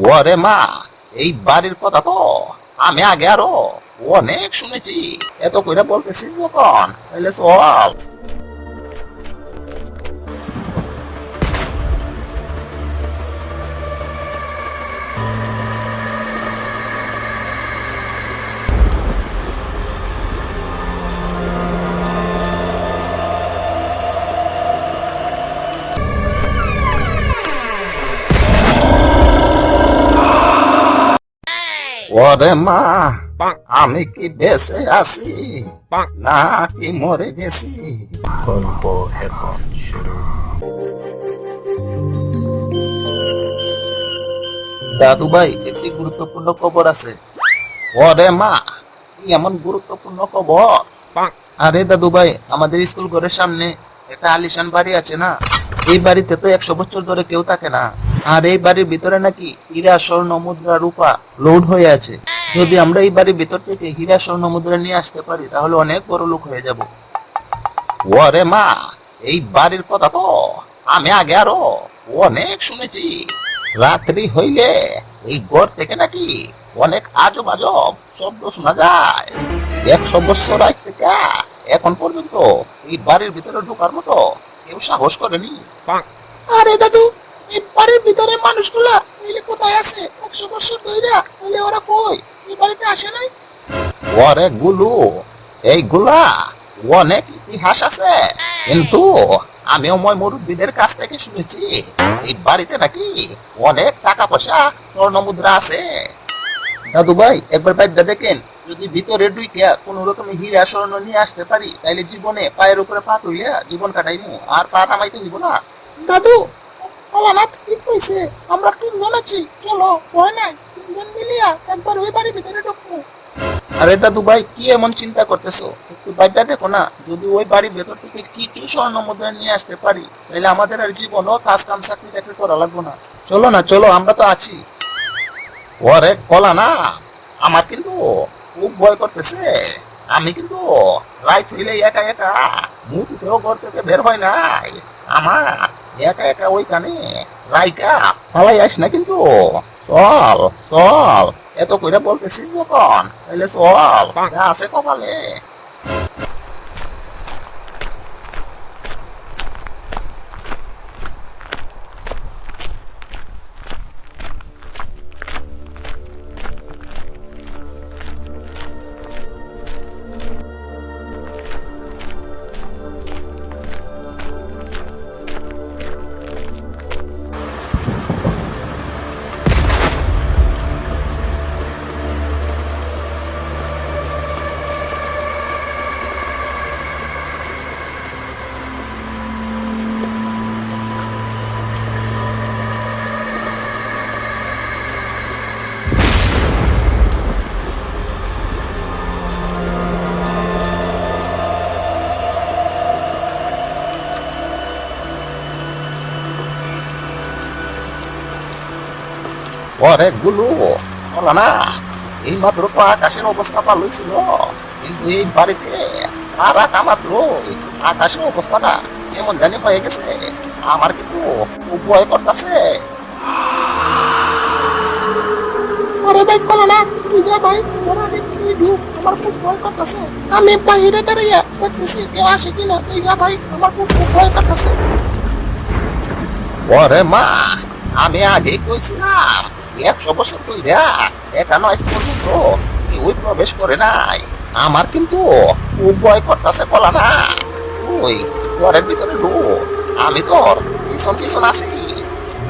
ওরে মা, এই বাড়ির কথা তো আমি আগে আরো অনেক শুনেছি। এত কইরা বলতেছিস যখন, তাহলে চল। ওরে মা, আমি কি বেঁচে আছি না কি মরে গেছি? গল্প এখন শুরু। দাদু ভাই, একটি গুরুত্বপূর্ণ খবর আছে। ওরে মা, কি এমন গুরুত্বপূর্ণ খবর? আরে দাদু ভাই, আমাদের স্কুল ঘরের সামনে একটা আলিশান বাড়ি আছে না, এই বাড়িতে তো 100 বছর ধরে কেউ থাকে না। আর এই বাড়ির ভিতরে নাকি হীরা স্বর্ণ মুদ্রা রূপা লোড হয়ে আছে। যদি আমরা এই বাড়ির ভিতর থেকে হীরা স্বর্ণ মুদ্রা নিয়ে আসতে পারি, তাহলে অনেক বড় লোক হয়ে যাব। ওরে মা, এই বাড়ির কথা তো আমি আগে আরো অনেক শুনেছি। রাত্রি হইলে এই ঘর থেকে নাকি অনেক আজব আজব শব্দ শোনা যায়। 100 বছর আগ থেকে এখন পর্যন্ত এই বাড়ির ভিতরে ঢোকার মতো কেউ সাহস করেনি। আরে দাদু, এই বাড়ির ভিতরে মানুষগুলা মিলে কোথায় আছে? 100 বছর ধরে তাহলে ওরা কই? এই বাড়িতে আসে নাই? ওরে গুলু, এইগুলা অনেক ইতিহাস আছে, কিন্তু আমি অময় মুরব্বীদের কাছ থেকে শুনেছি এই বাড়িতে নাকি অনেক টাকা পয়সা স্বর্ণ মুদ্রা আছে। দাদু ভাই, একবার বাইরে দেখেন, যদি ভিতরে ঢুইকা কোন রকমে হীরা স্বর্ণ নিয়ে আসতে পারি, তাইলে জীবনে পায়ের উপরে পা তুইয়া জীবন কাটাইমু, আর পা নামাইতে দিব না। দাদু, কলানাথ ঠিক কইছে, আমরা 3 জন আছি, চলো ভয় নাই, 3 জন মিলিয়া একবার ওই বাড়ির ভিতরে ঢুকবো। আরে দাদু ভাই, কি এমন চিন্তা করতেছো? একটু বাইরে দেখো না, যদি ওই বাড়ির ভেতর থেকে কিছু স্বর্ণ মুদ্রা নিয়ে আসতে পারি, তাহলে আমাদের আর জীবনও কাজ কাম চাকরি টাকরি করা লাগবে না। চলো না, চলো, আমরা তো আছি। ওরে কলা না, আমার কিন্তু খুব ভয় করতেছে। আমি কিন্তু রাইট হইলে একা একা মুহূর্তেও ঘর থেকে বের হয় নাই। আমার একা একা ওইখানে রাইকা ফালাই আস না কিন্তু। চল চল, এত কইরা বলতেছিস যখন, তাহলে চল, যা আছে কপালে। ওরে গুলু, বলো না, এই মাত্র তো আকাশের অবস্থা ভালো ছিল, কিন্তু এই বাড়িতে আর রাখা মাত্র আকাশের অবস্থাটা কেমন জানি হয়ে গেছে। আমার কিন্তু খুব ভয় করতেছে। আরে ভাই, বলো না, তুই যা ভাই, ওরা দেখি ঢুক, আমার খুব ভয় করতেছে। আমি বাইরে দাঁড়িয়ে দেখতেছি কেউ আসে কিনা, তুই যা ভাই, আমার খুব ভয় করতেছে। ওরে মা, আমি আগে কইছিলাম 100 বছর কইরা এখানে আজ পর্যন্ত ওই প্রবেশ করে নাই। আমার কিন্তু খুব ভয় করতেছে কলা না। ওই ঘরের ভিতরে ঢুক, আমি তোর পিছন পিছন আছি।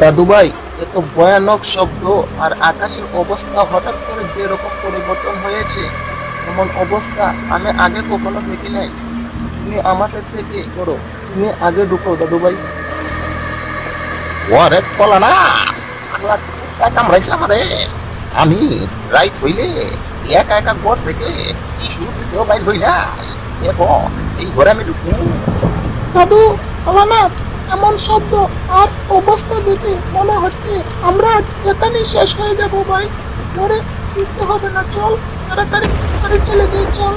দাদু ভাই, এত ভয়ানক শব্দ আর আকাশের অবস্থা হঠাৎ করে যেরকম পরিবর্তন হয়েছে, এমন অবস্থা আমি আগে কখনো দেখি নাই। তুমি আমাদের থেকে করো, তুমি আগে ঢুকো দাদু ভাই। ওরে কলা না, পাগলা কুত্তা কামড়াইছে আমারে। আমি রাইট হইলে একা একা ঘর থেকে কি শুরু দিতেও বাইর হই নাই। দেখো, এই ঘরে আমি ঢুকু। দাদু, কলানাথ, এমন শব্দ আর অবস্থা দেখে মনে হচ্ছে আমরা আজ এখানেই শেষ হয়ে যাব ভাই। ঘরে ফিরতে হবে না, চল তাড়াতাড়ি তাড়াতাড়ি চলে যাই, চল।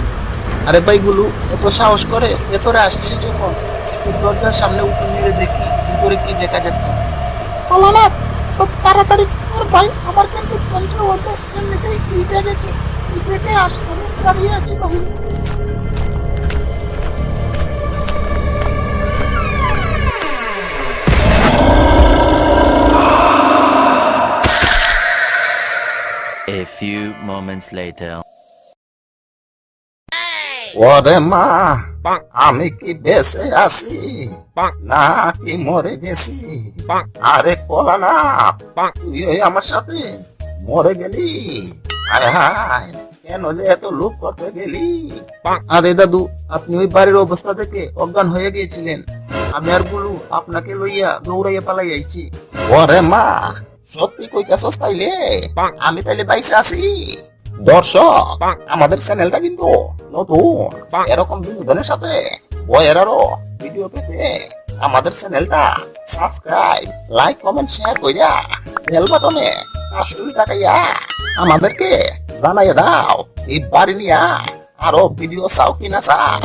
আরে ভাই গুলু, এত সাহস করে ভেতরে আসছে যখন, একটু দরজার সামনে উঠে নিয়ে দেখি ভিতরে কি দেখা যাচ্ছে। কলানাথ, তাড়াতাড়ি তোর ভাই আমার কিন্তু কন্ট্রোল হতো এমনিতেই ভিজে গেছে ভিজে আসতে দাঁড়িয়ে আছি বাইরে A few moments later. ওরে মা আমি কি বেঁচে আছি না কি মরে গেছি আরে কলা না তুই ওই আমার সাথে মরে গেলি হায় হায় কেন যে এত লুক করতে গেলি আরে দাদু আপনি ওই বাড়ির অবস্থা থেকে অজ্ঞান হয়ে গিয়েছিলেন আমি আর গুলু আপনাকে লইয়া দৌড়াইয়া পালাই আইছি ওরে মা সত্যি কইতাছস তাইলে আমি তাইলে বাইসে আছি দর্শক আমাদের চ্যানেলটা কিন্তু নতুন এরকম বিনোদনের সাথে বইয়ের আরো ভিডিও পেতে আমাদের চ্যানেলটা সাবস্ক্রাইব লাইক কমেন্ট শেয়ার কইরা বেল বাটনে কাশুল টাকাইয়া আমাদেরকে জানাইয়া দাও এই বাড়ি নিয়া আরো ভিডিও চাও কিনা চাও